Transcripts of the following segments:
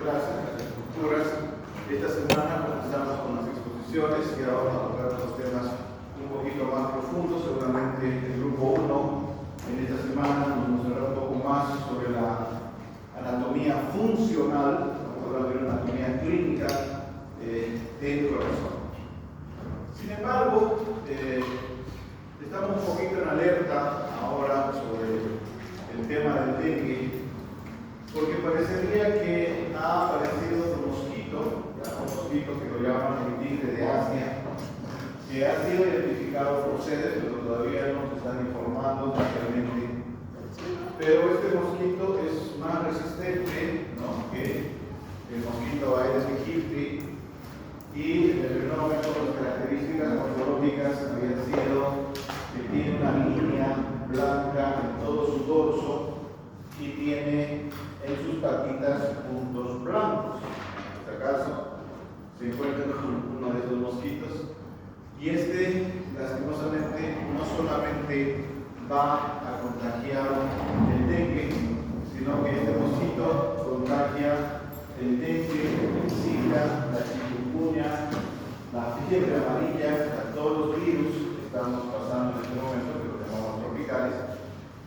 Clases, las estructuras. Esta semana comenzamos con las exposiciones y ahora vamos a tocar los temas un poquito más profundos. Seguramente el grupo 1 en esta semana nos mostrará un poco más sobre la anatomía funcional, vamos a hablar de una anatomía clínica del corazón. Sin embargo, estamos un poquito en alerta ahora sobre el tema del dengue, porque parecería que ha aparecido un mosquito que lo llaman el tigre de Asia, que ha sido identificado por ustedes, pero todavía no se están informando realmente. Pero este mosquito es más resistente, ¿no?, que el mosquito Aedes aegypti, y el fenómeno, las características morfológicas habían sido que tiene una línea blanca en todo su dorso y tiene en sus patitas puntos blancos. En este caso se encuentra uno de estos mosquitos, y lastimosamente no solamente va a contagiar el dengue, sino que este mosquito contagia el dengue, el zika, la chikungunya, la fiebre amarilla, a todos los virus que estamos pasando en este momento, que los llamamos tropicales,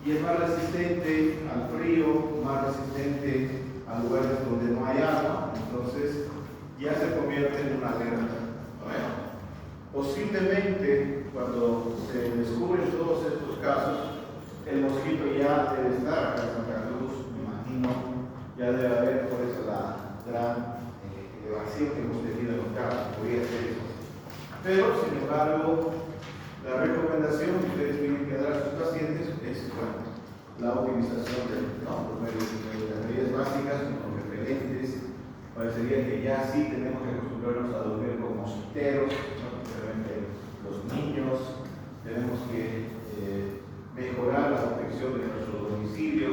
y es más resistente al frío, más resistente a lugares donde no hay agua. Entonces ya se convierte en una alerta. Posiblemente cuando se descubren todos estos casos, el mosquito ya debe estar acá en Santa Cruz, me imagino, ya debe haber por eso la gran elevación que hemos tenido en los casos, podría ser eso. Pero sin embargo, la recomendación que ustedes tienen que dar a sus pacientes es la utilización de las medidas básicas, los repelentes. Parecería que ya sí tenemos que acostumbrarnos a dormir con mosquiteros, especialmente los niños. Tenemos que mejorar la protección de nuestro domicilio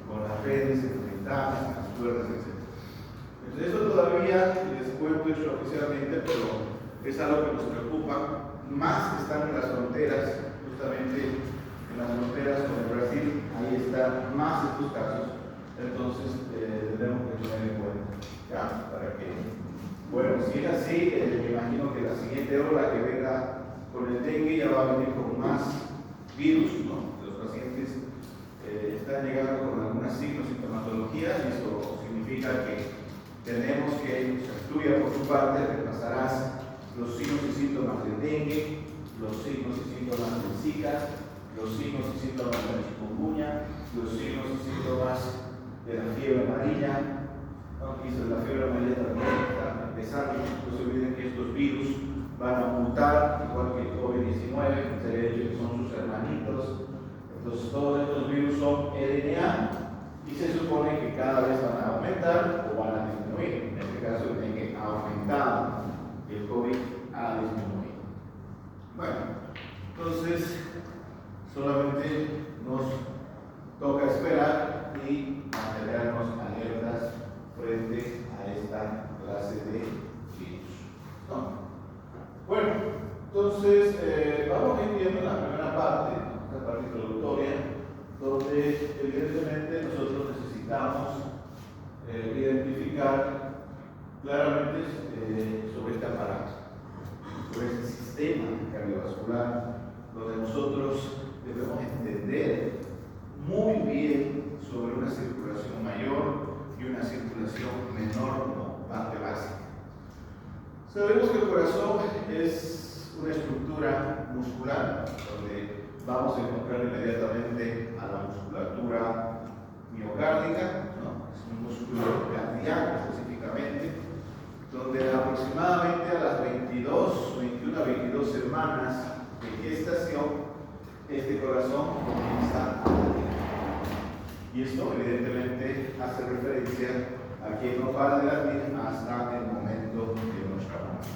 con las redes, en las ventanas, en las puertas, etc. Entonces, eso todavía les cuento extraoficialmente, pero es algo que nos preocupa. Más están en las fronteras, justamente en las fronteras con el Brasil, ahí están más estos casos. Entonces tenemos que tener en cuenta, ¿ya? Para que, bueno, si es así, me imagino que la siguiente ola que venga con el dengue ya va a venir con más virus, ¿no? Los pacientes están llegando con algunas signos y sintomatologías, y eso significa que tenemos que, tú ya por tu parte repasarás los signos y síntomas del dengue, los signos y síntomas del zika, los signos y síntomas de la chikungunya, los signos y síntomas de la fiebre amarilla. Aquí la fiebre amarilla también está empezando. No se olviden que estos virus van a mutar, igual que el COVID-19, se le ha dicho que son sus hermanitos. Entonces todos estos virus son RNA y se supone que cada vez van a aumentar o van a disminuir. En este caso el dengue ha aumentado, el COVID ha disminuido. Bueno, entonces solamente nos toca esperar y mantenernos alertas frente a esta clase de virus, ¿no? Bueno, entonces vamos a ir viendo la primera parte, esta parte introductoria, donde evidentemente nosotros necesitamos identificar claramente sobre este aparato, sobre este sistema cardiovascular, donde nosotros debemos entender muy bien sobre una circulación mayor y una circulación menor como parte básica. Sabemos que el corazón es una estructura muscular, donde vamos a encontrar inmediatamente a la musculatura miocárdica, ¿no? Es un músculo cardíaco específicamente, donde aproximadamente a las 21 a 22 semanas de gestación, este corazón comienza a latir. Y esto evidentemente hace referencia a que no para de latir hasta el momento de nuestra muerte.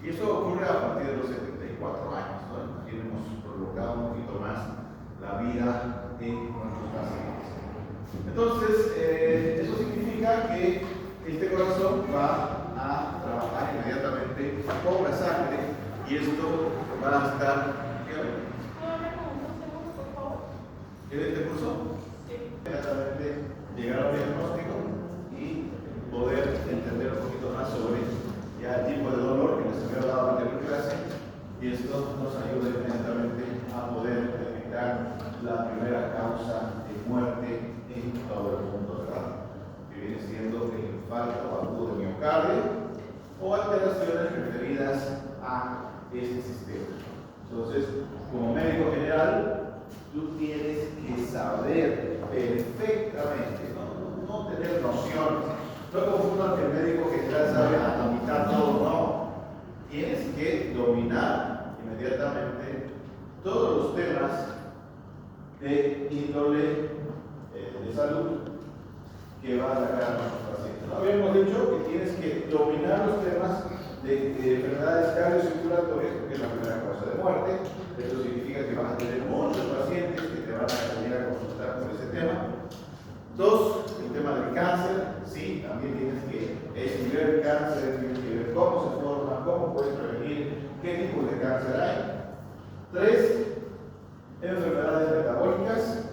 Y eso ocurre a partir de los 74 años, ¿no? Aquí hemos prolongado un poquito más la vida de nuestros pacientes. Entonces, eso significa que este corazón va a trabajar inmediatamente con la sangre, y esto va a estar... ¿Quieres este curso? Sí. Inmediatamente llegar al diagnóstico y tipo de dolor que les había dado en la anterior clase, y esto nos ayuda inmediatamente a poder detectar la primera causa de muerte en todo el mundo, ¿verdad? Que viene siendo el infarto agudo de miocardio o alteraciones referidas a este sistema. Entonces, como médico general, tú tienes que saber perfectamente, no tener nociones. No confundan que el médico general sabe anatomizar todo, no. Tienes que dominar inmediatamente todos los temas de índole de salud que va a atacar a nuestros pacientes. ¿No? Habíamos dicho que tienes que dominar los temas de enfermedades cardiocirculatorias, porque es la primera causa de muerte. Esto significa que vas a tener muchos pacientes que te van a venir a consultar por ese tema. Dos, el tema del cáncer. Sí, también tienes que estudiar el cáncer, tienes que ver cómo se forma, cómo puedes prevenir, qué tipo de cáncer hay. Tres, enfermedades metabólicas,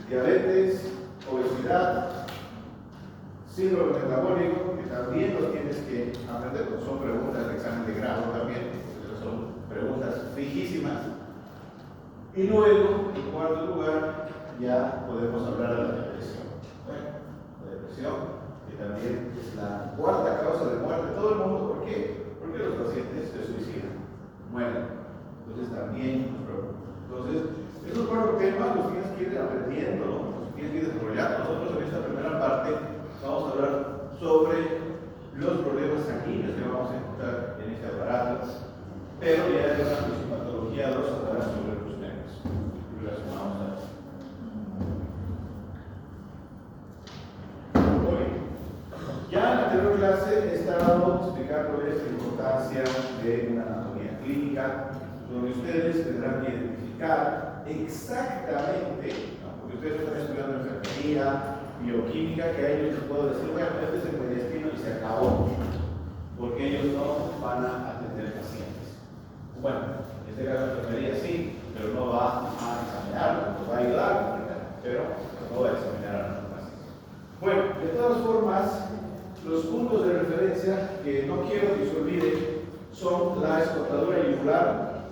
diabetes, obesidad, síndrome metabólico, que también los tienes que aprender, porque son preguntas de examen de grado también, son preguntas fijísimas. Y luego, en cuarto lugar, ya podemos hablar de la depresión. Bueno, la depresión, que también es la cuarta causa de muerte de todo el mundo. ¿Por qué? Porque los pacientes se suicidan, mueren. Entonces también nos preocupa. Entonces, esos cuatro temas los tienes que ir aprendiendo, ¿no? Los tienes que ir desarrollando. Nosotros en esta primera parte vamos a hablar sobre los problemas sanguíneos que vamos a encontrar en este aparato, pero ya en la fisiopatología 2 hablará sobre los nervios relacionados a eso. Ya en la anterior clase he estado explicándoles la importancia de una anatomía clínica, donde ustedes tendrán que identificar exactamente, ¿no? Porque ustedes están estudiando enfermería, bioquímica, que a ellos les puedo decir, bueno, este es el mediastino y se acabó, porque ellos no van a atender pacientes. Bueno, en este caso la enfermería sí, pero no va a examinarlo, nos va a ayudar, pero no va a examinar a nuestros pacientes. Bueno, de todas formas, los puntos de referencia que no quiero que se olviden son la escotadura yugular,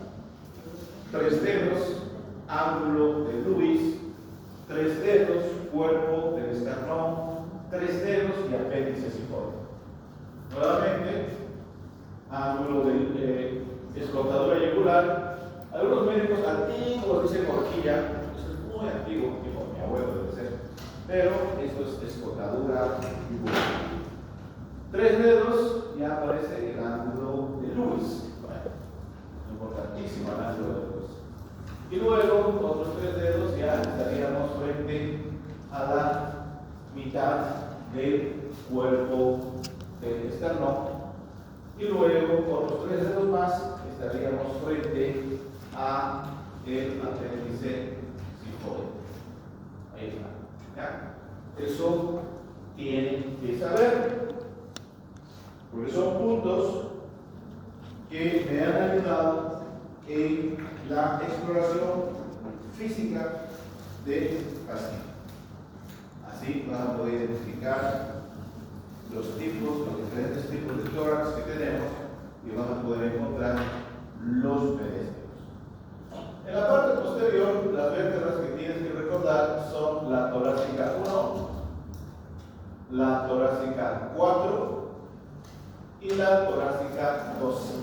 3 dedos, ángulo de Lewis, 3 dedos, cuerpo del esternón, 3 dedos y apéndice cifoide. Nuevamente, ángulo de escotadura yugular. Algunos médicos antiguos dicen horquilla, eso es muy antiguo, tipo mi abuelo debe ser, pero esto es escotadura yugular. 3 dedos, ya aparece el ángulo de Lewis. Bueno, importantísimo el ángulo de Lewis. Y luego, otros 3 dedos, ya estaríamos frente a la mitad del cuerpo del esternón. Y luego, otros 3 dedos más, estaríamos frente a el apéndice cifoide. Ahí está. ¿Ya? Eso tienen que saber, porque son puntos que me han ayudado en la exploración física del paciente. Así vas a poder identificar los diferentes tipos de tórax que tenemos y vas a poder encontrar los mediastinus. En la parte posterior, las vértebras que tienes que recordar son la torácica 1, la torácica 4 y la torácica 2.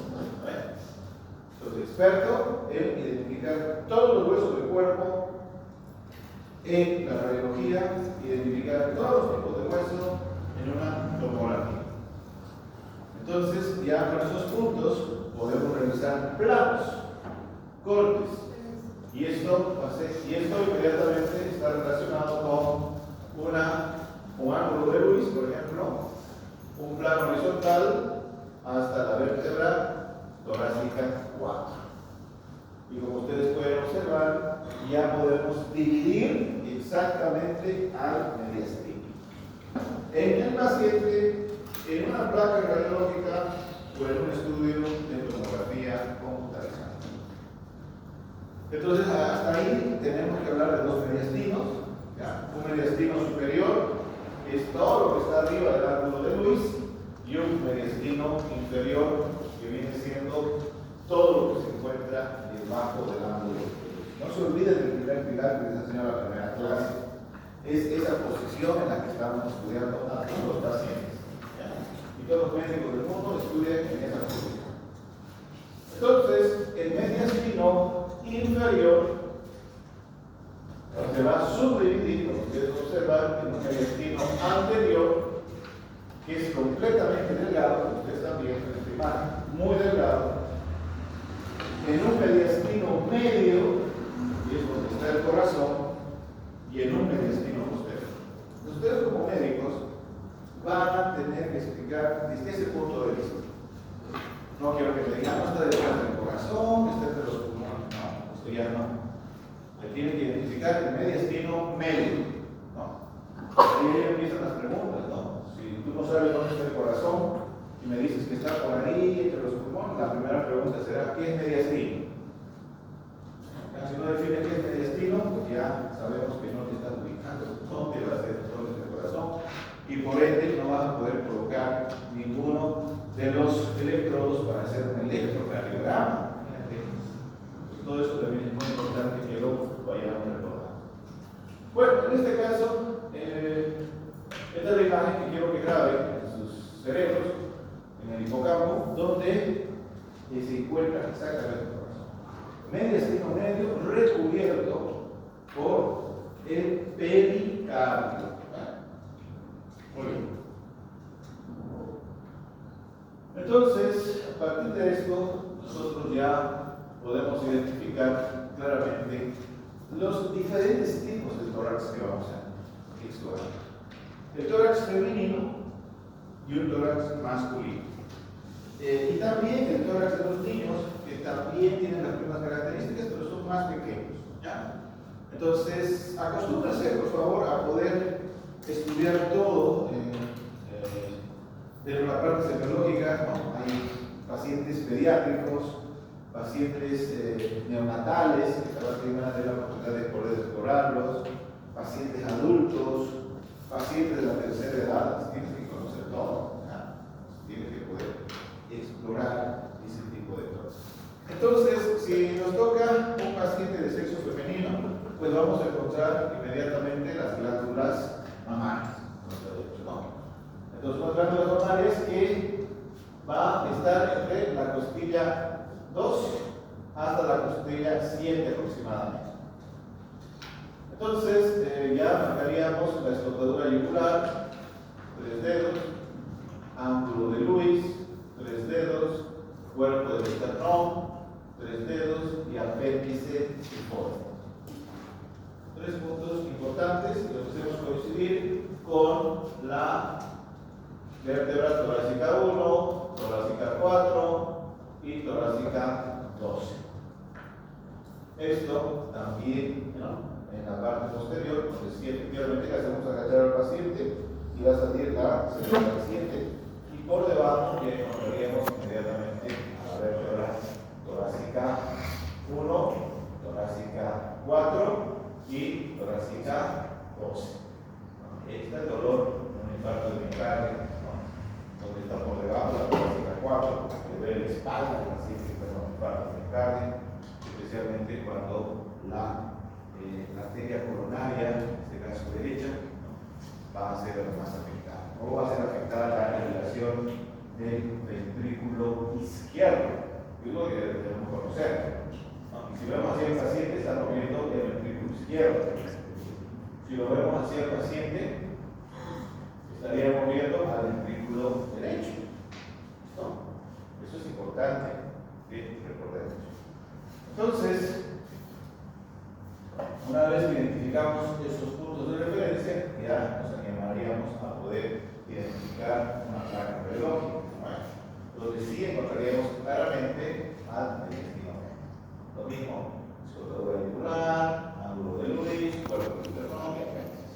Soy experto en identificar todos los huesos del cuerpo en la radiología, identificar todos los tipos de hueso en una tomografía. Entonces, ya con esos puntos podemos realizar planos, cortes, y esto inmediatamente está relacionado con un ángulo de Lewis, por ejemplo, un plano horizontal hasta la vértebra torácica 4. Y como ustedes pueden observar, ya podemos dividir exactamente al mediastino. En el paciente, en una placa radiológica o en un estudio de tomografía computarizada. Entonces, hasta ahí tenemos que hablar de 2 mediastinos. ¿Ya? Un mediastino superior es todo lo que está arriba del ángulo de Lewis, y un mediastino inferior debajo del ángulo. No se olviden del primer pilar que les enseñó en la primera clase. Es esa posición en la que estamos estudiando a todos los pacientes. ¿Ya? Y todos los médicos del mundo estudian en esa posición. Entonces, el mediastino inferior se va a subdividir, como ustedes observan, en un mediastino anterior, que es completamente delgado, como ustedes están viendo en esta imagen, muy delgado, en un mediastino medio, y es donde está el corazón, y en un mediastino posterior. Ustedes como médicos van a tener que explicar desde ese punto de vista. No quiero que me digan, no está detrás del corazón, está entre los pulmones. No, esto ya no. Se tiene que identificar el mediastino medio, ¿no? Ahí empiezan las preguntas, ¿no? Si tú no sabes dónde está el corazón y me dices que está por ahí entre los pulmones, la primera pregunta será, ¿qué es mediastino? Si no defines qué es mediastino, pues ya sabemos que no te estás ubicando dónde va a ser el corazón y por ende no vas a poder colocar ninguno de los electrodos para hacer un electrocardiograma. Todo eso también es muy importante que lo vayamos recordando. Bueno, en este caso, esta es la imagen que quiero que graben en sus cerebros, en el hipocampo, donde se encuentra exactamente el corazón. Mediastino medio recubierto por el pericardio. Muy bien. Entonces, a partir de esto, nosotros ya podemos identificar claramente los diferentes tipos de tórax que vamos a explorar. El tórax femenino y un tórax masculino. Y también el tórax de los niños, que también tienen las mismas características, pero son más pequeños. ¿Ya? Entonces, acostúmbrense, por favor, a poder estudiar todo de la parte semiológica. ¿No? Hay pacientes pediátricos, pacientes neonatales, que van a tener la oportunidad de poder explorarlos, pacientes adultos, pacientes de la tercera edad, tienes que conocer todo, tienes que poder explorar ese tipo de cosas. Entonces, si nos toca un paciente de sexo femenino, pues vamos a encontrar inmediatamente las glándulas mamarias, ¿no? Entonces, unas glándulas mamarias que va a estar entre la costilla 2 hasta la costilla 7 aproximadamente. Entonces, ya marcaríamos la escotadura yugular, 3 dedos, ángulo de Lewis, 3 dedos, cuerpo del esternón, 3 dedos y apéndice cifoide. 3 puntos importantes que los hacemos coincidir con la vértebra torácica 1, torácica 4 y torácica 12. Esto también, ¿no? En la parte posterior, donde si efectivamente le hacemos agachar al paciente y va a salir la segunda paciente, y por debajo ya encontraríamos inmediatamente a la vértebra torácica 1, torácica 4 y torácica 12. Ahí está el dolor en un infarto de miocardio, ¿no? Donde está por debajo la torácica 4, que ve la espalda del paciente con un infarto de miocardio, especialmente cuando la arteria coronaria, en este caso derecha, ¿no? Va a ser la más afectada. O va a ser afectada la irrigación del ventrículo izquierdo, que es lo que debemos conocer, ¿no? Y si vemos así al paciente, está moviendo el ventrículo izquierdo. Si lo vemos así al paciente, estaría moviendo al ventrículo derecho, ¿no? Eso es importante que recordemos. Entonces, una vez que identificamos estos puntos de referencia, ya nos animaríamos a poder identificar una placa radiológica. Bueno, donde sí encontraríamos claramente al mediastino medio. Lo mismo, escotadura yugular, ángulo de Lewis, cuerpo del esternón y apéndice.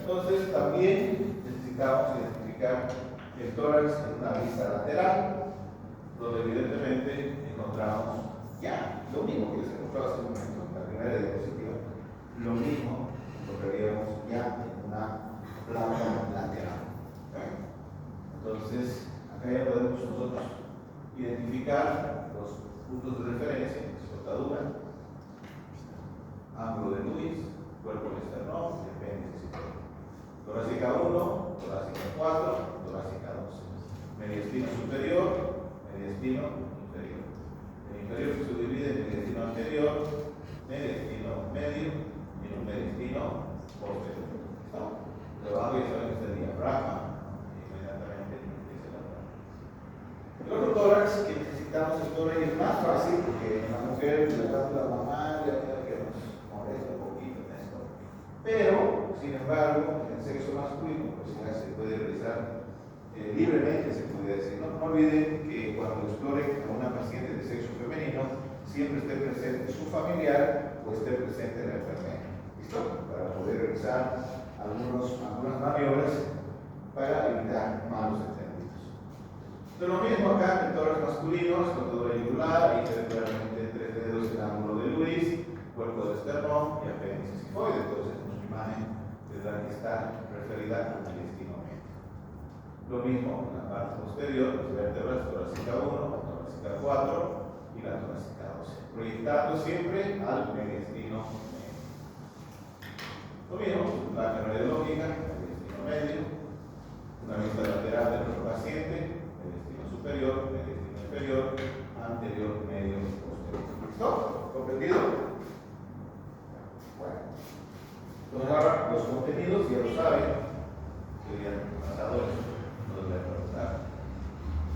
Entonces, también necesitamos identificar el tórax en una vista lateral, donde evidentemente encontramos ya lo mismo que les encontraba hace un momento en la primera diapositiva, lo mismo encontraríamos ya en una placa lateral. Entonces, acá ya podemos nosotros identificar los puntos de referencia, soltadura, ángulo de Lewis, cuerpo del esternón, apéndice. Torácica 1, torácica 4, torácica 2. Mediastino superior, mediastino inferior. El inferior se subdivide en mediastino anterior, mediastino medio y un mediastino posterior. ¿Listo? Debajo ya saben que está el diafragma, inmediatamente empieza la rama. El otro tórax que necesitamos explorar es más fácil porque en la mujer le da la mamaria, que nos molesta un poquito en esto. Pero, sin embargo, en el sexo masculino, pues ya se puede realizar libremente, se puede decir. No olviden que cuando exploren a una paciente de sexo femenino, siempre esté presente su familiar o esté presente la enfermera. ¿Listo? Para poder realizar algunas maniobras para evitar malos entendidos. Entonces, lo mismo acá en tórax masculino, escotadura yugular, integralmente en 3 dedos el ángulo de Lewis, cuerpo del esternón y apéndice sifoide. Entonces, nuestra imagen tendrá que estar referida al intestino medio. Lo mismo en la parte posterior, las vértebras, torácica 1, torácica 4 y la torácica 12, proyectando siempre al mediastino medio. Lo mismo, la radiológica, mediastino medio, una vista lateral de nuestro paciente, mediastino superior, mediastino inferior, anterior, medio, posterior. ¿Listo? ¿Comprendido? Bueno. Entonces ahora los contenidos ya lo saben, serían pasadores.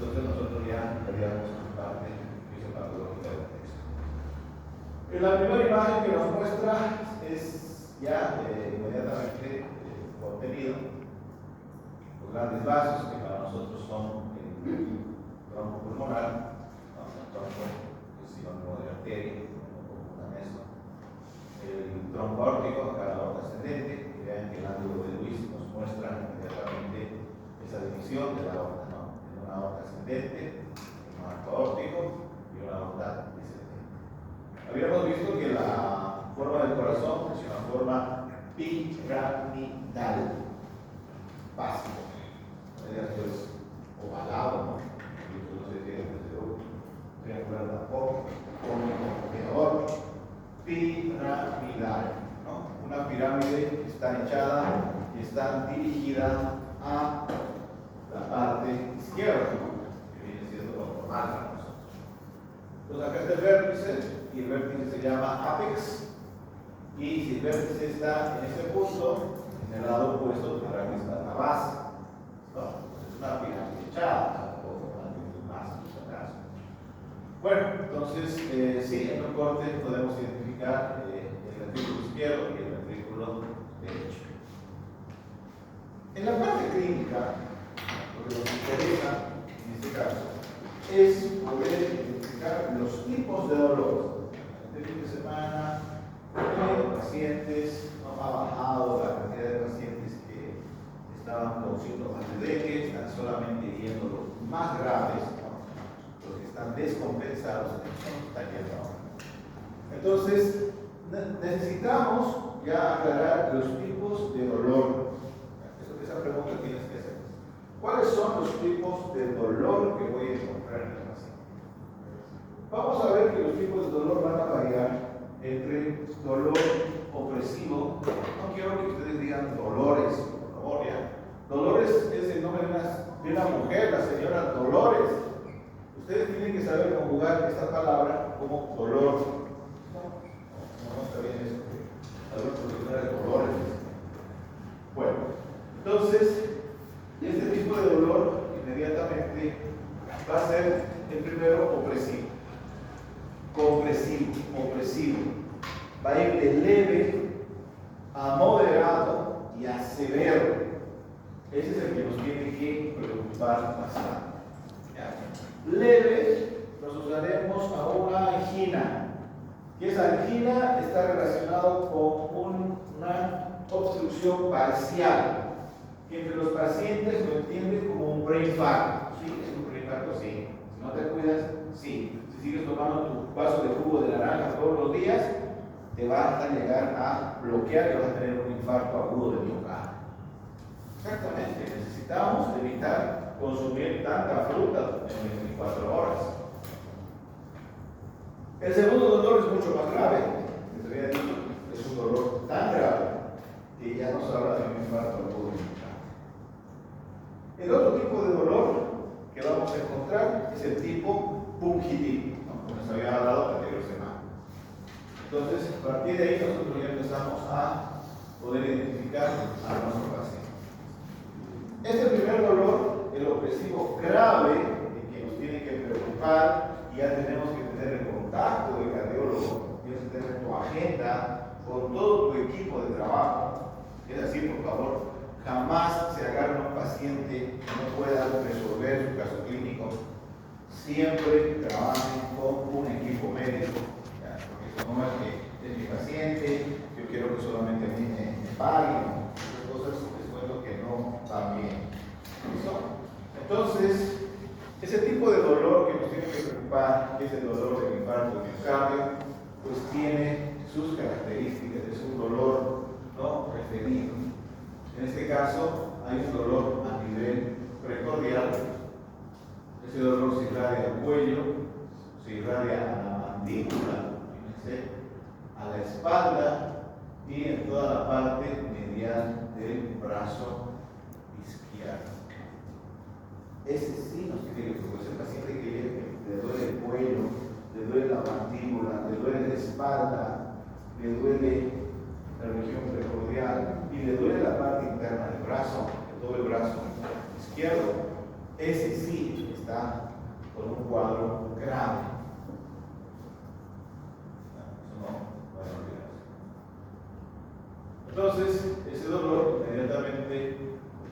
Entonces nosotros ya veríamos parte fisiopatológica del texto. La primera imagen que nos muestra es ya inmediatamente contenido. Los grandes vasos que para nosotros son el tronco pulmonar, el tronco que es sinónimo de arteria, el tronco aórtico, acá la aorta ascendente, que vean que el ángulo de Lewis nos muestra inmediatamente esa división de la aorta, ¿no? En una aorta ascendente, un arco aórtico y una aorta descendente. Habíamos visto que la forma del corazón es una forma piramidal, básico. Pues ovalado, ¿no? No sé si es triangular tampoco, como piramidal, ¿no? Una pirámide está echada y está dirigida a la parte izquierda, ¿no? Que viene siendo lo normal para nosotros. Entonces acá está el vértice y el vértice se llama apex, y si el vértice está en este punto, en el lado opuesto tendrá que estar la base, ¿no? Es una pirámide echada, o más en este caso. Bueno, entonces sí, en un corte podemos identificar el ventrículo izquierdo y el ventrículo derecho. En la parte clínica, lo que nos interesa en este caso es poder identificar los tipos de dolor. Este fin de semana, pacientes, no ha bajado la cantidad de pacientes que estaban con síntomas de dengue, están solamente yendo los más graves, ¿no? Los que están descompensados, están yendo ahora. Entonces, necesitamos ya aclarar los tipos de dolor. Esa pregunta tienes que hacer. ¿Cuáles son los tipos de dolor que voy a encontrar en el paciente? Vamos a ver que los tipos de dolor van a variar entre dolor opresivo. No quiero que ustedes digan dolores, por favor, ya. Dolores es el nombre de una mujer, la señora Dolores. Ustedes tienen que saber conjugar esta palabra como dolor. No está bien eso. Algunos profesionales dolores. Bueno, entonces, este tipo de dolor inmediatamente va a ser el primero opresivo, compresivo, opresivo. Va a ir de leve a moderado y a severo. Ese es el que nos tiene que preocupar bastante. Leve nos usaremos a una angina. Y esa angina está relacionada con una obstrucción parcial, que entre los pacientes lo entienden como un preinfarto. ¿Sí? ¿Es un preinfarto? Sí. Si no te cuidas, sí. Si sigues tomando tu vaso de jugo de naranja todos los días, te va a llegar a bloquear y vas a tener un infarto agudo de miocardio. Exactamente. Necesitamos evitar consumir tanta fruta en 24 horas. El segundo dolor es mucho más grave. Les había dicho, es un dolor tan grave que ya nos habla de un infarto agudo. El otro tipo de dolor que vamos a encontrar es el tipo pungitivo, ¿no? Como les había hablado la anterior semana. Entonces, a partir de ahí nosotros ya empezamos a poder identificar a nuestro paciente. Este primer dolor, el opresivo grave, que nos tiene que preocupar, y ya tenemos que tener el contacto del cardiólogo, tienes que tener tu agenda con todo tu equipo de trabajo. Es así, por favor, jamás se agarre a un paciente que no pueda resolver su caso clínico. Siempre trabajen con un equipo médico, ¿ya? Porque eso no es que es mi paciente, yo quiero que solamente a mí me paguen. Esas cosas les cuento que no van bien. ¿Listo? Entonces, ese tipo de dolor que nos tiene que preocupar, que es el dolor del infarto del miocardio, pues tiene sus características, es un dolor no referido. En este caso, hay un dolor a nivel precordial. Ese dolor se irradia al cuello, se irradia a la mandíbula, a la espalda y en toda la parte medial del brazo izquierdo. Ese sí nos tiene que preocupar. Ese paciente que le duele el cuello, le duele la mandíbula, le duele la espalda, le duele la región precordial y le duele la parte interna del brazo, de todo el brazo izquierdo, ese sí está con un cuadro grave. Eso no va a olvidarse. Entonces, ese dolor inmediatamente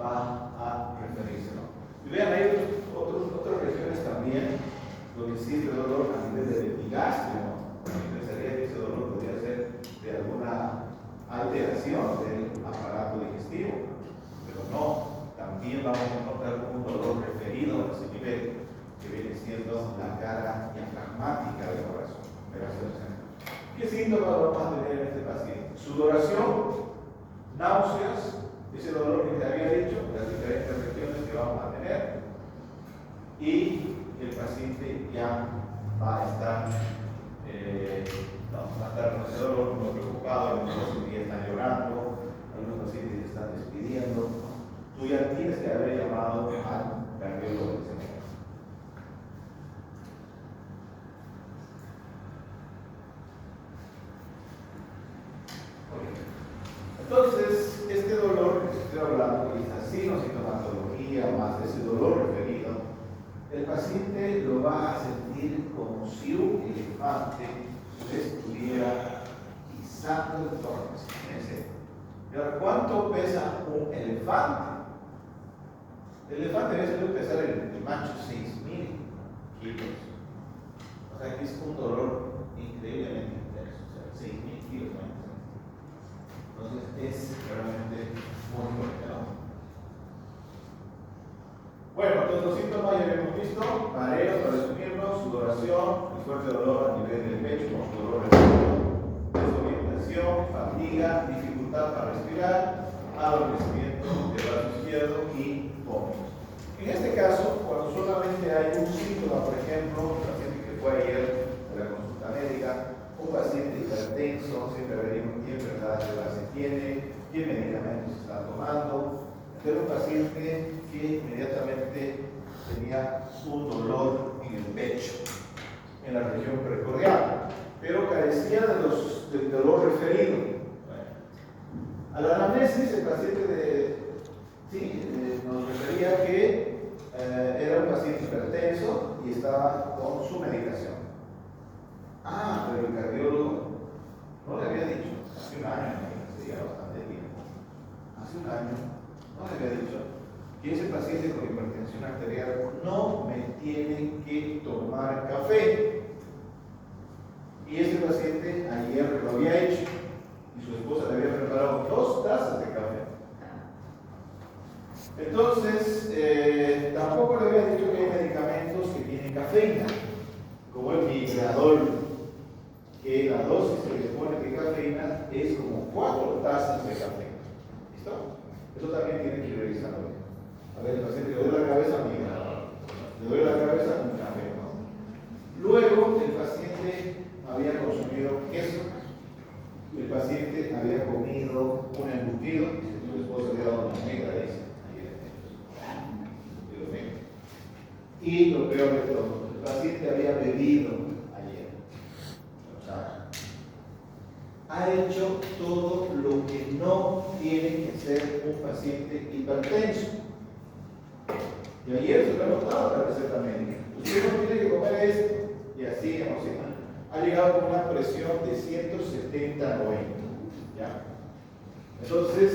va a referirse, ¿no? Y vean, hay otras regiones también donde existe dolor a nivel del epigastrio, ¿no? Pensaría que ese dolor podría ser de alguna alteración del aparato digestivo, pero no, también vamos a encontrar un dolor referido a ese nivel, que viene siendo la cara diafragmática del corazón. ¿Qué síntomas vamos a tener en este paciente? Sudoración, náuseas, ese dolor que te había dicho, las diferentes regiones que vamos a tener, y el paciente ya va a estar con ese dolor, muy preocupado, algunos pacientes ya están llorando, algunos pacientes se están despidiendo. Tú ya tienes que haber llamado al cardiólogo de ese momento. Entonces, este dolor que estoy hablando, que es así, no sintomatología, más ese dolor referido, el paciente lo va a sentir como si un elefante le estuviera pisando el tórax. ¿Y ahora cuánto pesa un elefante? El elefante debe pesar el macho 6,000 kilos. O sea que es un dolor increíblemente intenso. O sea, 6,000 kilos, ¿no? Entonces es realmente muy fuerte, ¿no? Bueno, entonces los síntomas ya habíamos visto: mareos, para resumirnos, sudoración, el fuerte dolor a nivel del pecho, con dolor respiratorio, desorientación, fatiga, dificultad para respirar, adormecimiento del brazo izquierdo y vómitos. En este caso, cuando solamente hay un síntoma, por ejemplo, un paciente que fue ayer de la consulta médica, un paciente hipertenso, siempre veremos qué enfermedad se tiene, qué medicamentos se está tomando, pero un paciente que inmediatamente tenía un dolor en el pecho, en la región precordial, pero carecía del dolor referido. Bueno, a la anamnesis, el paciente nos refería que era un paciente hipertenso y estaba con su medicación. Pero el cardiólogo no le había dicho, hace un año, sería bastante tiempo, hace un año, no le había dicho que ese paciente con hipertensión arterial no me tiene que tomar café. Y ese paciente ayer lo había hecho y su esposa le había preparado 2 tazas de café. Entonces, tampoco le había dicho que hay medicamentos que tienen cafeína, como el migradol, que la dosis que le pone de cafeína es como 4 tazas de café. ¿Listo? Eso también tiene que revisarlo. A ver, el paciente le duele la cabeza, Y lo peor de todo, el paciente había bebido ayer. O sea, ha hecho todo lo que no tiene que ser un paciente hipertenso. Y ayer se lo ha notado la receta médica. Usted no tiene que comer esto. Y así emocional. Ha llegado con una presión de 170/90. ¿Ya? Entonces,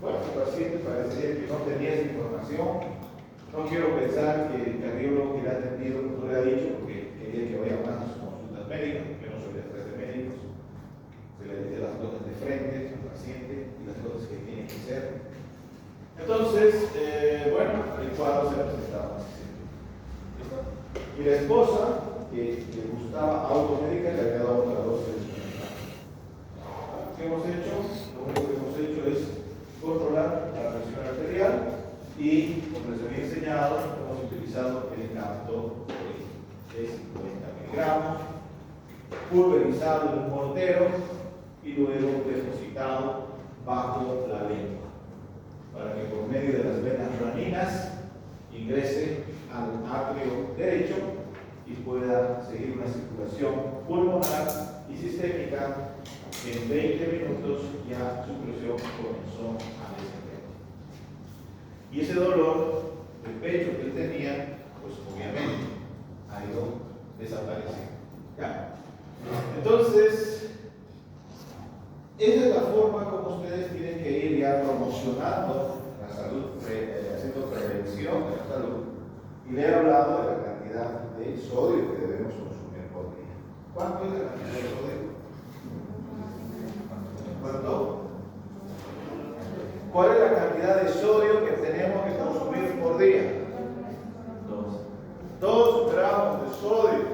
bueno, el paciente parecería que no tenía esa información. No quiero pensar que el cardiólogo que le ha atendido no le ha dicho, porque quería que vaya más a sus consultas médicas, porque no soy de 13 médicos. Se le dice las cosas de frente al paciente y las cosas que tiene que hacer. Entonces, bueno, el cuadro se ha presentado así. ¿Listo? Y la esposa, que le gustaba automédica, le había dado otra dosis de medicamento. ¿Qué hemos hecho? Lo único que hemos hecho es controlar la presión arterial y, como les había enseñado, hemos utilizado el capto de 50 miligramos, pulverizado en un mortero y luego depositado bajo la lengua, para que por medio de las venas raninas ingrese al atrio derecho y pueda seguir una circulación pulmonar y sistémica. En 20 minutos ya su presión comenzó a descender. Y ese dolor de pecho que él tenía, pues obviamente ha ido desapareciendo. ¿Ya? Entonces, esa es la forma como ustedes tienen que ir ya promocionando la salud, haciendo prevención de la salud. Y le he hablado de la cantidad de sodio que debemos consumir por día. ¿Cuánto es la cantidad de sodio? ¿Cuánto? ¿Cuál es la cantidad de sodio que tenemos que consumir por día? 2 gramos de sodio.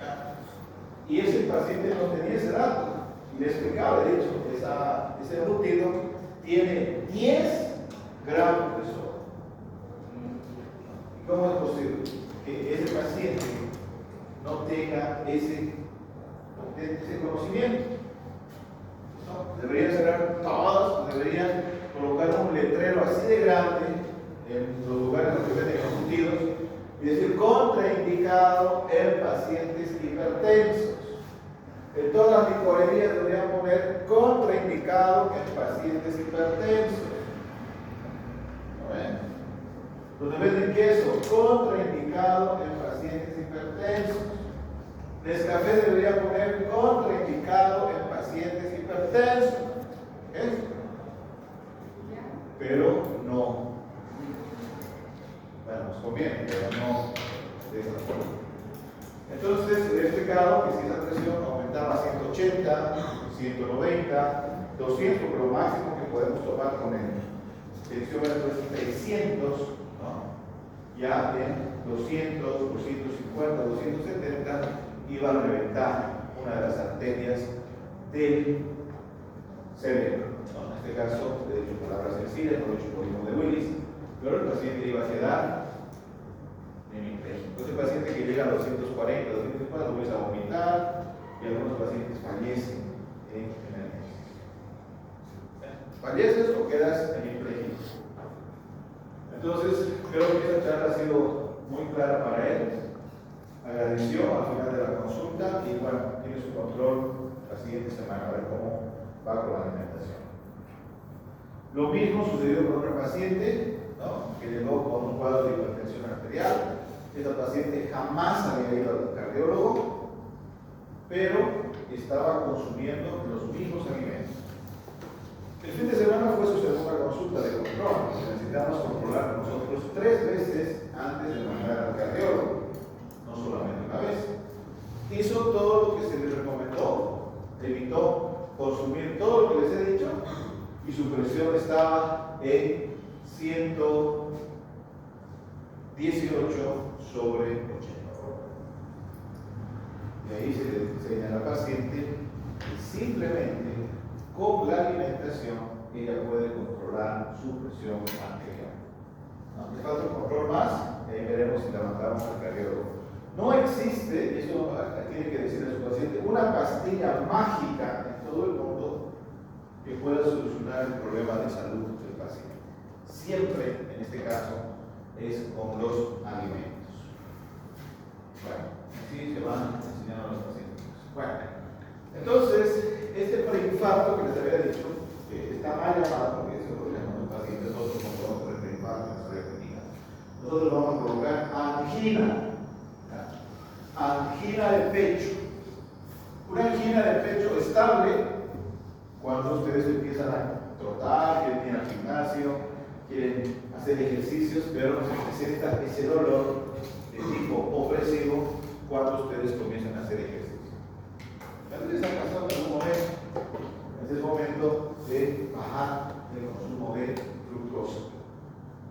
¿Ya? Y ese paciente no tenía ese dato. Y le explicaba, de hecho, ese embutido tiene 10 gramos de sodio. ¿Cómo es posible que ese paciente no tenga ese conocimiento? ¿No? Deberían cerrar todas, deberían colocar un letrero así de grande en los lugares donde venden embutidos y decir contraindicado en pacientes hipertensos. En todas las licorerías deberían poner contraindicado en pacientes hipertensos. ¿No ven? Donde venden queso, contraindicado en pacientes hipertensos. Nescafé debería poner contraindicado en pacientes hipertensos. ¿Es? Pero no. Bueno, nos conviene, pero no de esa forma. Entonces, he explicado que si esa presión aumentaba a 180, 190, 200, pero lo máximo que podemos tomar con el tensiómetro es 300, ¿no? Ya en 200, 250, 270 iba a reventar una de las arterias del cerebro, ¿no? En este caso, he dicho palabras sencillas, no he dicho polígono de Willis, pero el paciente iba a quedar hemipléjico. Ese paciente que llega a 240, 250, lo empieza a vomitar y algunos pacientes fallecen en emergencia. ¿Falleces o quedas hemipléjico? Entonces, creo que esta charla ha sido muy clara para él. Agradeció al final de la consulta y bueno, tiene su control la siguiente semana, a ver cómo va con la alimentación. Lo mismo sucedió con otra paciente, ¿no? Que llegó con un cuadro de hipertensión arterial. Esta paciente jamás había ido al cardiólogo, pero estaba consumiendo los mismos alimentos. El fin de semana fue su segunda consulta de control. Necesitamos controlar nosotros 3 veces antes de mandar al cardiólogo, no solamente una vez. Hizo todo lo que se le recomendó, evitó consumir todo lo que les he dicho y su presión estaba en 118/80. Y ahí se le enseña a la paciente que simplemente con la alimentación ella puede controlar su presión arterial. ¿No? Le falta un control más y ahí veremos si la mandamos al cardiólogo. No existe, y eso tiene que decirle a su paciente, una pastilla mágica en todo el mundo que pueda solucionar el problema de salud del paciente. Siempre, en este caso, es con los alimentos. Bueno, así se van enseñando a los pacientes. Bueno, entonces, este preinfarto que les había dicho, que está mal llamado, porque eso lo llaman los pacientes, nosotros no podemos tener preinfarto en nuestra clínica. Nosotros vamos a provocar angina. Angina de pecho. Una angina de pecho estable cuando ustedes empiezan a trotar, quieren ir al gimnasio, quieren hacer ejercicios, pero se presenta ese dolor de tipo opresivo cuando ustedes comienzan a hacer ejercicio. Entonces ha pasado en algún momento, es el momento de bajar el consumo de fructosa.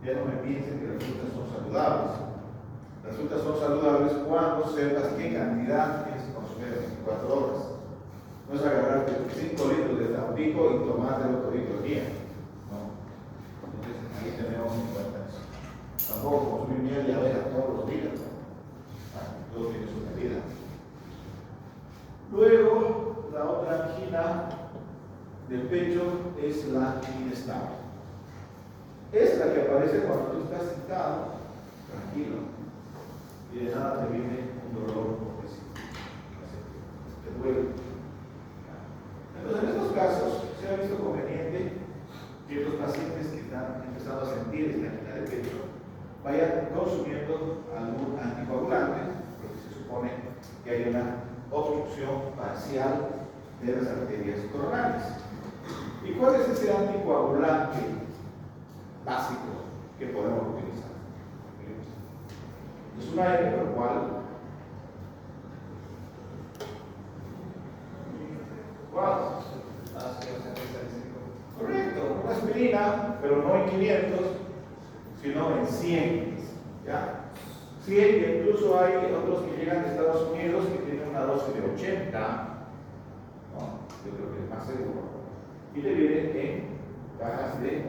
Ya no me piensen que las frutas son saludables. Las frutas son saludables cuando sepas qué cantidad tienes que consumir en 24 horas. No es agarrarte 5 litros de tampico y tomarte el otro litro al día. No. Entonces ahí tenemos en cuenta eso. Tampoco consumir miel y abeja todos los días. Todo tiene su medida. Luego, la otra angina del pecho es la inestable. Es la que aparece cuando tú estás sentado, tranquilo, y de nada te viene un dolor opresivo. Te duele. Entonces, en estos casos, se ha visto conveniente que los pacientes que están empezando a sentir esta angina de pecho vayan consumiendo algún anticoagulante, porque se supone que hay una obstrucción parcial de las arterias coronarias. ¿Y cuál es ese anticoagulante básico que podemos utilizar? Es una R, por lo cual correcto, una aspirina, pero no en 500, sino en 100. ¿Ya? 100, y incluso hay otros que llegan de Estados Unidos que tienen una dosis de 80, ¿no? Yo creo que es más seguro, y le vienen en cajas de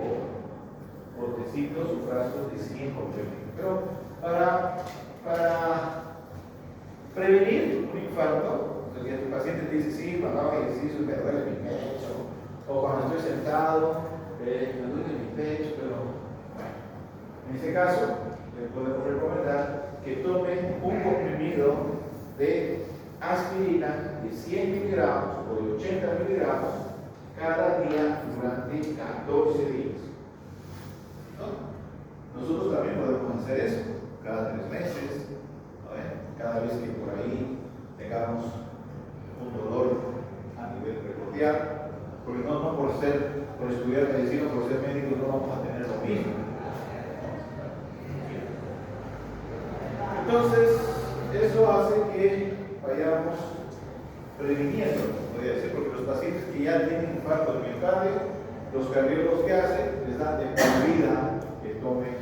botecitos o frascos de 100 por 80. Pero para prevenir un infarto, que tu paciente te dice, sí, cuando hago ejercicio me duele mi pecho, o cuando estoy sentado me duele mi pecho, pero bueno, en ese caso le podemos recomendar que tome un comprimido de aspirina de 100 miligramos o de 80 miligramos cada día durante 14 días. ¿No? Nosotros también podemos hacer eso cada 3 meses, ¿no? Cada vez que por ahí tengamos un dolor a nivel precordial, porque no por estudiar medicina, por ser médicos, no vamos a tener lo mismo. Entonces, eso hace que vayamos previniendo, podría decir, porque los pacientes que ya tienen infarto de miocardio, los cardiólogos que hacen, les dan de por vida que tomen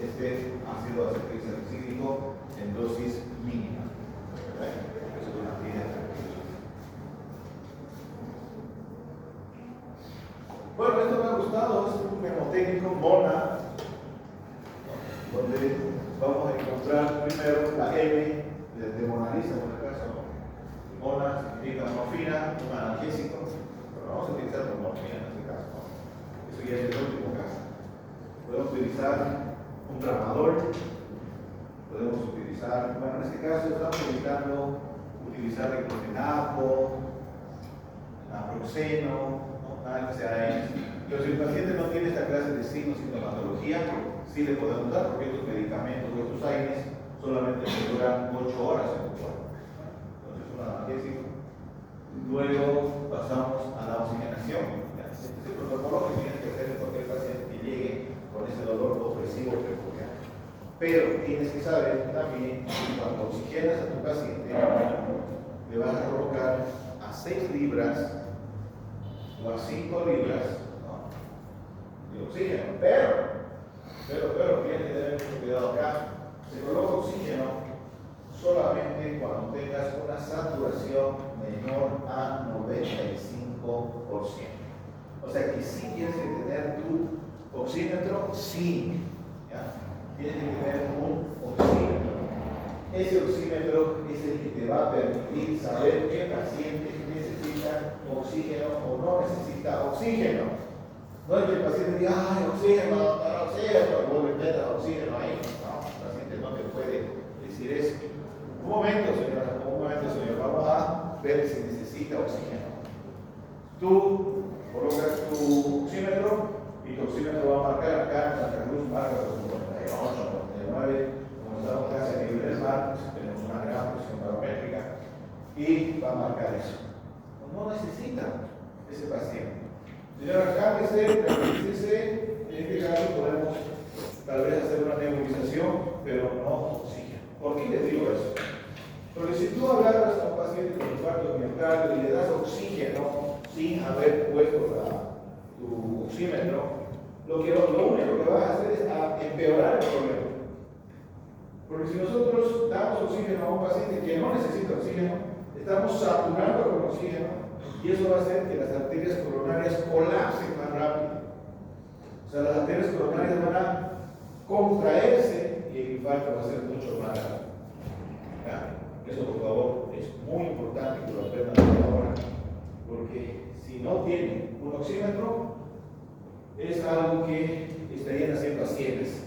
este ácido acetilsalicílico en dosis mínima. Eso es una medida. Bueno, esto me ha gustado, es un memotécnico MONA, donde vamos a encontrar primero la M de Mona Lisa, por el caso. MONA significa morfina, un analgésico, pero vamos a utilizar morfina en este caso. Eso ya es el último caso. Podemos utilizar un tramador, podemos utilizar, bueno, en este caso estamos evitando utilizar diclofenaco, naproxeno, nada que sea eso. Pero si el paciente no tiene esta clase de signos y sintomatología, sí le podemos dar, porque estos medicamentos o estos AINES solamente duran 8 horas en el cuerpo. Entonces, un analgésico. Luego pasamos a la oxigenación. Este es el protocolo que tienes que hacer en cualquier paciente que llegue con ese dolor opresivo peculiar. Pero tienes que saber también que cuando oxigenas a tu paciente, le vas a colocar a 6 libras o a 5 libras, ¿no?, de oxígeno, pero tienes que tener mucho cuidado acá. Se coloca oxígeno solamente cuando tengas una saturación menor a 95%. O sea que sí tienes que tener tu oxímetro, sí, ¿ya? Tienes que tener un oxímetro. Ese oxímetro es el que te va a permitir saber qué paciente necesita oxígeno o no necesita oxígeno. No es que el paciente diga, ay, oxígeno, y vuelve a meter oxígeno ahí. No, el paciente no te puede decir eso. Un momento, señora, un momento, señor. Vamos a ver si necesita oxígeno. Tú colocas tu oxímetro y tu oxímetro va a marcar acá en Santa Cruz, marca los 58, 99, como estamos casi a nivel del mar, pues tenemos una gran presión barométrica y va a marcar eso. No necesita ese paciente. Señora, cálmese, tranquilícese. En este caso podemos tal vez hacer una nebulización, pero no oxígeno. ¿Por qué les digo eso? Porque si tú agarras a un paciente con infarto miocardio y le das oxígeno sin haber puesto tu oxímetro, lo único que vas a hacer es empeorar el problema. Porque si nosotros damos oxígeno a un paciente que no necesita oxígeno, estamos saturando con oxígeno y eso va a hacer que las arterias coronarias colapsen más rápido. O sea, las arterias coronarias van a contraerse y el infarto va a ser mucho más rápido. ¿Ya? Eso, por favor, es muy importante que lo aprendan ahora, porque si no tienen un oxímetro, es algo que estarían haciendo a ciegas.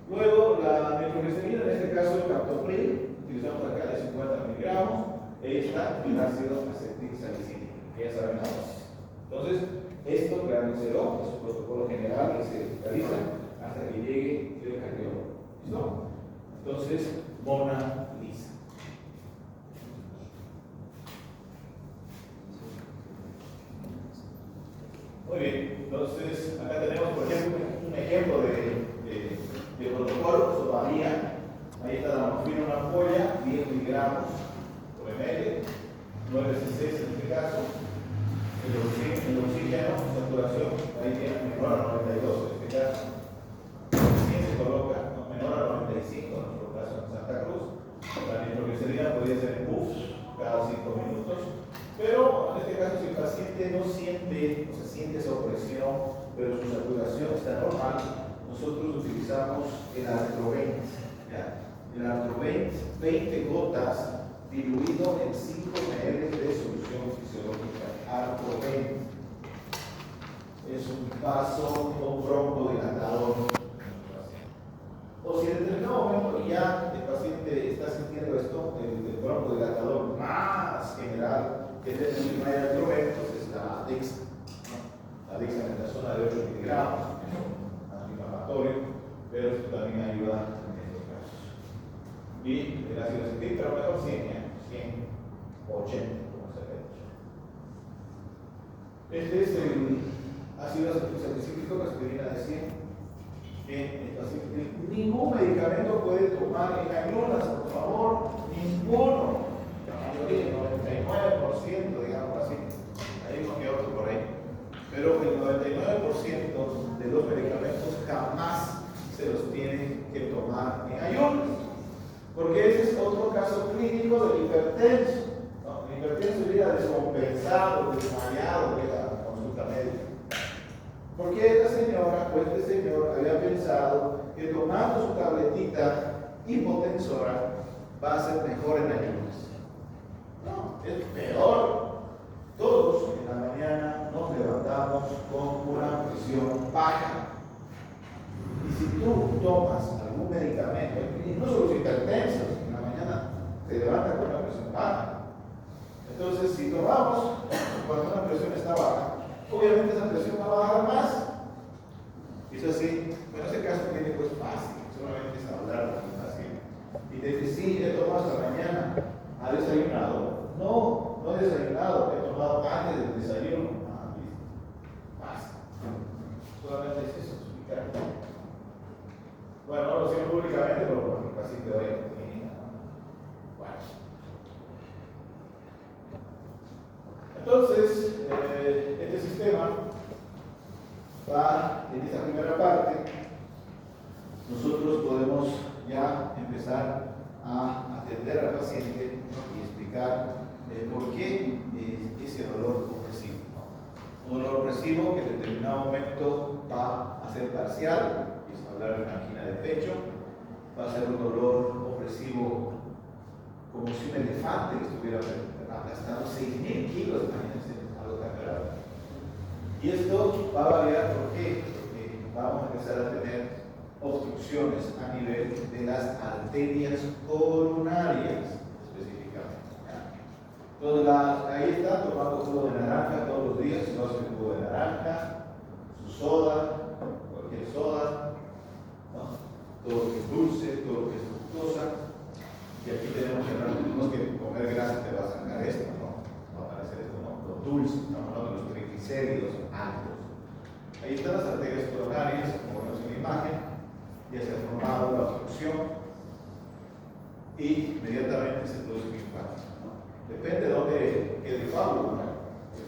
Luego, la nitroglicerina, en este caso el captopril, utilizamos acá de 50 miligramos, está el ácido acetilsalicílico, que ya saben la dosis. Entonces, esto, créanselo, es un protocolo general que se realiza hasta que llegue el cardiólogo. ¿Listo? Entonces, Mona Lisa. Muy bien, entonces acá tenemos, por ejemplo, un ejemplo de protocolo, eso varía. Ahí está la morfina, una ampolla, 10 miligramos por ml, 9 cc en este caso. El oxígeno, saturación, ahí tiene menor a 92 en este caso. ¿Quién se coloca? No, menor a 95 en nuestro caso en Santa Cruz. La nitroglicerina podría ser en buffs cada 5 minutos. Pero en este caso, si el paciente no se siente esa opresión, pero su saturación está normal, nosotros utilizamos el Artrovent. El Artrovent, 20 gotas diluido en 5 ml de solución fisiológica. Artrovent es un vaso o broncodilatador. O si en determinado momento ya el paciente está sintiendo esto, el broncodilatador más general que es el Artrovent, es la Dexa. La Dexa en la zona de 8 miligramos, antiinflamatorio, pero esto también ayuda en estos casos. Y el ácido acetil, pero mejor 100, 80, como se ve. Este es el ácido acetilsalicílico, aspirina de 100. El paciente, ningún medicamento puede tomar en ayunas, por favor, ninguno. La mayoría, el 99%, digamos así. Hay uno que otro por ahí. Pero el 99% de los medicamentos jamás se los tienen que tomar en ayunas. Porque ese es otro caso clínico del hipertenso. ¿No? El hipertenso llega descompensado, desmayado de la consulta médica. Porque esta señora o este señor había pensado que tomando su tabletita hipotensora va a ser mejor en ayunas. No, es peor. Todos en la mañana nos levantamos con una presión baja. Y si tú tomas algún medicamento, y no solo los hipertensos, en la mañana te levantas con una presión baja. Entonces, si tomamos cuando una presión está baja, obviamente esa presión va a bajar más. Y eso sí, bueno, ese caso tiene pues fácil, solamente es hablar con el paciente. Y te dice, sí, he tomado esta mañana, ¿ha desayunado? No, no he desayunado, he tomado antes del desayuno. Ah, listo. Fácil. Solamente es eso, explicar. Bueno, no lo sigo públicamente, pero porque el paciente hoy bueno. Entonces, este sistema va en esta primera parte. Nosotros podemos ya empezar a atender al paciente y explicar por qué ese dolor opresivo. Un dolor opresivo que en determinado momento va a ser parcial, es hablar de una angina de pecho, va a ser un dolor opresivo como si un elefante estuviera aplastando 6.000 kilos, imagínense, algo tan grave. Y esto va a variar, ¿por qué? Porque vamos a empezar a tener obstrucciones a nivel de las arterias coronarias, específicamente. Entonces, ahí está, tomando jugo de naranja todos los días, si no hace jugo de naranja, su soda, cualquier soda, ¿no? Todo lo que es dulce, todo lo que es fructosa. Y aquí tenemos que comer grasa te va a sacar esto, ¿no? Va a aparecer esto, ¿no? Los dulces, estamos hablando de los triglicéridos altos. Ahí están las arterias coronarias, como vemos en la imagen, ya se ha formado la obstrucción y inmediatamente se produce un infarto, ¿no? Depende de dónde quede el coágulo, ¿no?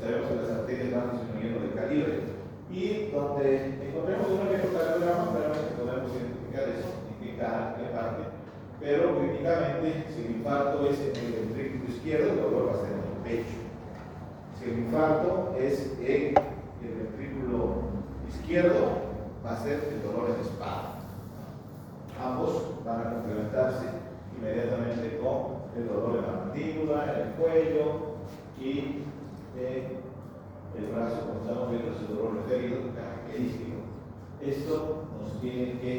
Sabemos que las arterias van disminuyendo de calibre y donde encontremos un electrocardiograma, claramente podemos identificar eso, indicar qué parte. Pero clínicamente, si el infarto es en el ventrículo izquierdo, el dolor va a ser en el pecho. Si el infarto es en el ventrículo izquierdo, va a ser el dolor en la espalda. Ambos van a complementarse inmediatamente con el dolor en la mandíbula, en el cuello y el brazo, como estamos viendo, es el dolor referido característico. Esto nos tiene que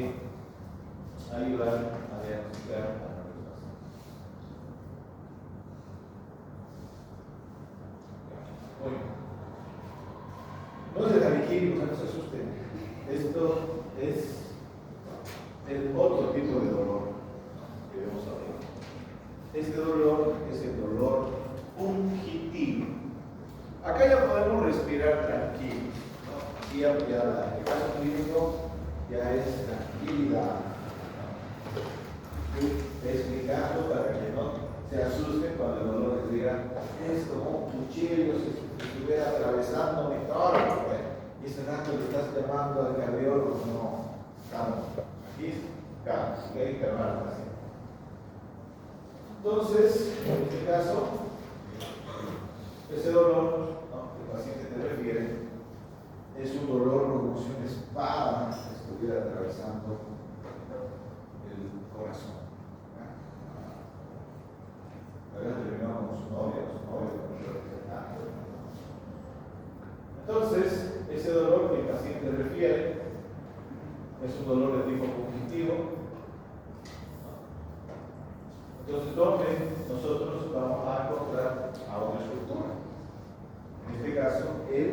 ayudar a diagnosticar a nuestros pacientes. Bueno, no se tranquilos, no se asusten. Esto es el otro tipo de dolor que vemos ahora. Este dolor es el dolor pungitivo. Acá ya podemos respirar tranquilos, ¿no? Aquí ya el caso clínico ya es tranquilidad. Explicando para que no se asusten cuando el dolor les diga es como un cuchillo si estuviera atravesando mi tórax, y ese rato le estás llamando al cardiólogo. No, calma, aquí calma, hay que calmar al paciente. Entonces, en este caso, ese dolor, ¿no?, que el paciente te refiere es un dolor como si una espada estuviera atravesando el corazón. Había terminado con su novia, Entonces, ese dolor que el paciente refiere es un dolor de tipo pungitivo. Entonces, ¿dónde nosotros vamos a encontrar a una estructura? En este caso, el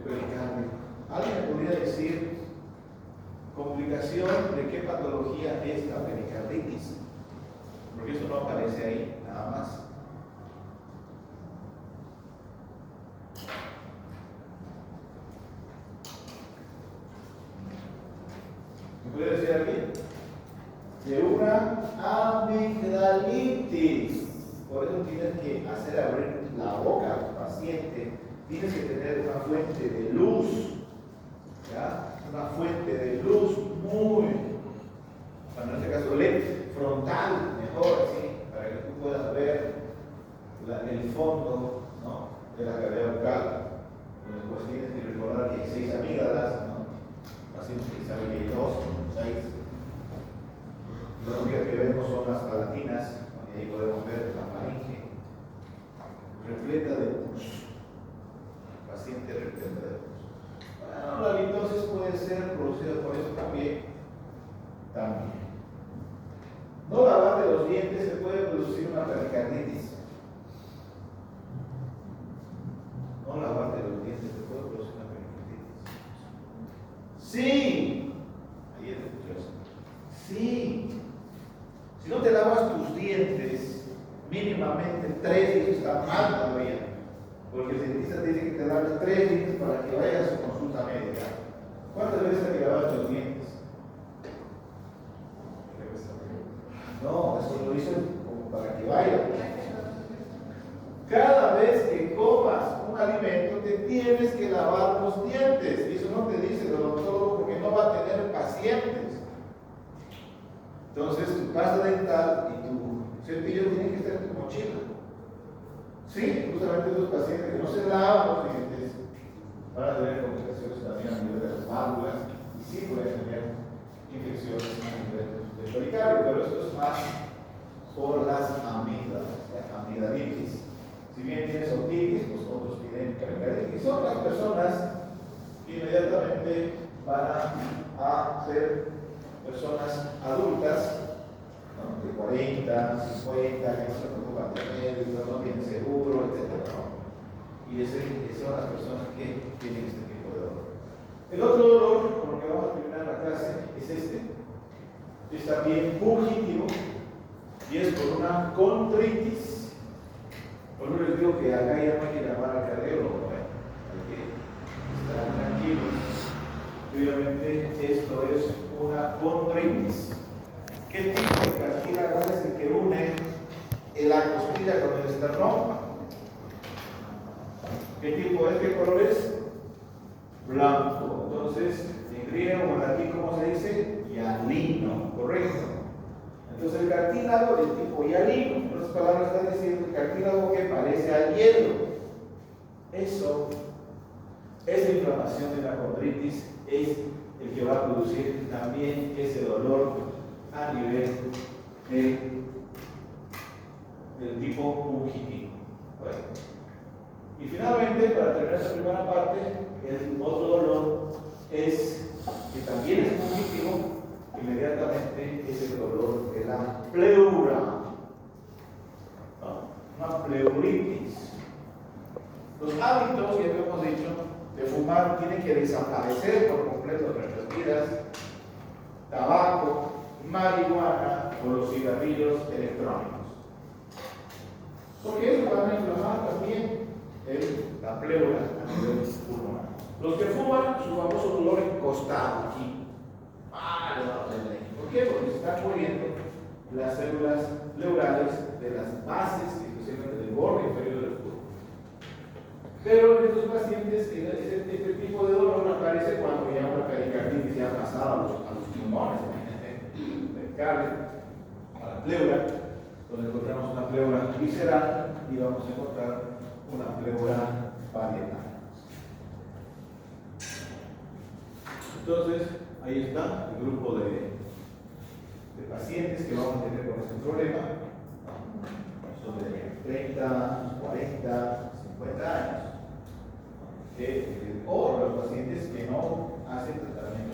pericardio. ¿Alguien me podría decir complicación de qué patología es la pericarditis? Porque eso no aparece ahí, nada más. ¿Me puede decir alguien? De una amigdalitis. Por eso tienes que hacer abrir la boca al paciente. Tienes que tener una fuente de luz, ¿ya? Una fuente de luz muy, bueno, en este caso LED, frontal, mejor así, para que tú puedas ver el fondo, ¿no?, de la cavidad bucal. Pues tienes que recordar que hay 6 amígdalas, ¿no? Pacientes que saben que hay 2, 6. Las únicas que vemos son las palatinas, y ahí podemos ver la faringe repleta de pus. Paciente repleta de pus. Bueno, la litosis puede ser producida por eso también. No lavar de los dientes se puede producir una pericarditis. No lavar de los dientes se puede producir una pericarditis. Sí. Ahí es eso. Sí. Si no te lavas tus dientes mínimamente 3 días, está mal todavía. Porque el dentista dice que te laves 3 dientes para que vayas a su consulta médica. ¿Cuántas veces te lavas los dientes? No, eso lo hizo como para que vaya. Cada vez que comas un alimento te tienes que lavar los dientes. Y eso no te dice el odontólogo porque no va a tener pacientes. Entonces tu pasta dental y tu cepillo tienen que estar en tu mochila. Sí, justamente los pacientes que no se lavan los dientes van a tener complicaciones también a nivel de las válvulas y sí pueden tener infecciones a nivel del pericardio, pero esto es más por las amígdalas, la amigdalitis. Si bien tienes otitis, pues otros tienen pericarditis. Son las personas que seguramente van a ser personas adultas, ¿no? De 40, 50, que no se preocupan de médicos, no tienen seguro, etc. ¿No? Y son las personas que tienen este tipo de dolor. El otro dolor, con lo que vamos a terminar la clase, es este. Es también fugitivo y es por una condritis. Por eso les digo que acá ya no hay que llamar al cardiólogo, ¿eh? Hay que estar tranquilos. Obviamente esto es una condritis. ¿Qué tipo de cartílago es el que une la costilla con el esternón? ¿Qué tipo es? ¿Qué color es? Blanco. Entonces, en griego o en latín, ¿cómo se dice? Hialino, ¿correcto? Entonces, el cartílago del tipo hialino, en otras palabras, está diciendo el cartílago que parece al hielo. Eso, esa inflamación de la condritis es el que va a producir también ese dolor a nivel del tipo fugitivo. Bueno. Y finalmente, para terminar esta primera parte, el otro dolor es que también es fugitivo, inmediatamente es el dolor de la pleura. ¿No? Una pleuritis. Los hábitos, ya que hemos dicho, de fumar tienen que desaparecer por completo de nuestras vidas. Tabaco, marihuana o los cigarrillos electrónicos. Porque eso van a inflamar también la pleura a nivel pulmonar. Los que fuman, su famoso dolor encostado aquí. ¿Por qué? Porque se están muriendo las células pleurales de las bases, especialmente del borde inferior del pulmón. Pero en estos pacientes, este tipo de dolor aparece cuando ya una pericarditis ya ha pasado a los pulmones, a la pleura, donde encontramos una pleura visceral y vamos a encontrar una pleura parietal. Entonces, ahí está el grupo de pacientes que vamos a tener con este problema. Son de 30, 40, 50 años. O los pacientes que no hacen tratamiento